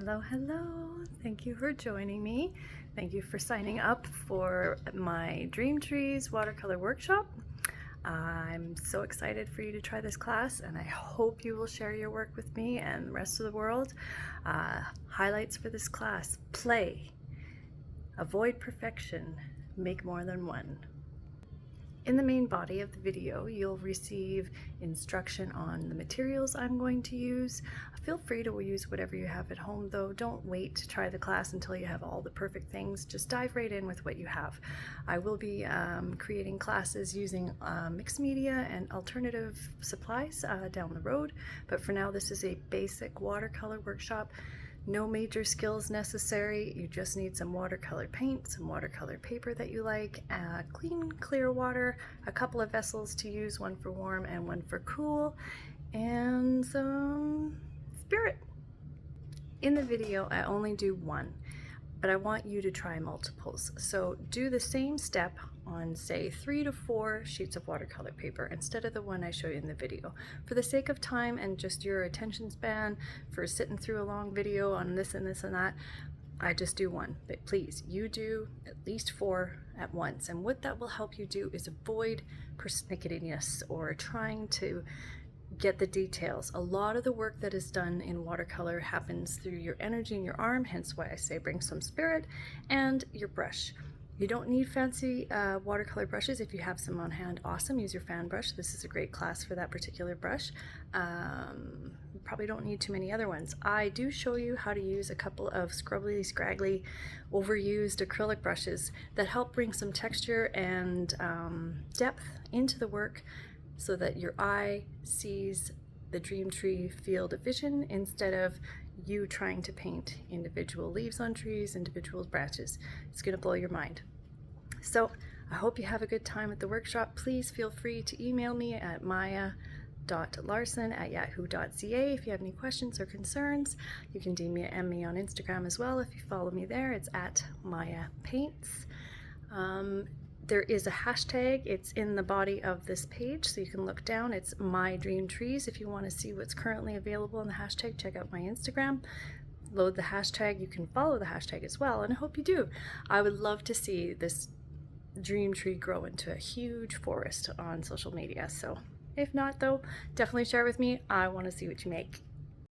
Hello, hello. Thank you for joining me. Thank you for signing up for my Dream Trees watercolor workshop. I'm so excited for you to try this class, and I hope you will share your work with me and the rest of the world. Highlights for this class: play, avoid perfection, make more than one. In the main body of the video, you'll receive instruction on the materials I'm going to use. Feel free to use whatever you have at home, though. Don't wait to try the class until you have all the perfect things. Just dive right in with what you have. I will be creating classes using mixed media and alternative supplies down the road, but for now this is a basic watercolor workshop. No major skills necessary. You just need some watercolor paint, some watercolor paper that you like, clean, clear water, a couple of vessels to use, one for warm and one for cool, and some spirit. In the video, I only do one, but I want you to try multiples. So do the same step on, say, 3 to 4 sheets of watercolor paper instead of the one I show you in the video. For the sake of time and just your attention span for sitting through a long video on this and this and that, I just do one. But please, you do at least 4 at once. And what that will help you do is avoid persnicketiness or trying to get the details. A lot of the work that is done in watercolor happens through your energy in your arm, hence why I say bring some spirit, and your brush. You don't need fancy watercolor brushes. If you have some on hand, awesome. Use your fan brush. This is a great class for that particular brush. You probably don't need too many other ones. I do show you how to use a couple of scrubbly, scraggly, overused acrylic brushes that help bring some texture and depth into the work so that your eye sees the dream tree field of vision instead of you trying to paint individual leaves on trees, individual branches. It's going to blow your mind. So I hope you have a good time at the workshop. Please feel free to email me at maya.larson@yahoo.ca if you have any questions or concerns. You can DM me on Instagram as well if you follow me there. It's at Maya Paints. There is a hashtag. It's in the body of this page, so you can look down. It's My Dream Trees. If you want to see what's currently available in the hashtag, check out my Instagram. Load the hashtag. You can follow the hashtag as well, and I hope you do. I would love to see this dream tree grow into a huge forest on social media. So if not, though, definitely share with me. I want to see what you make.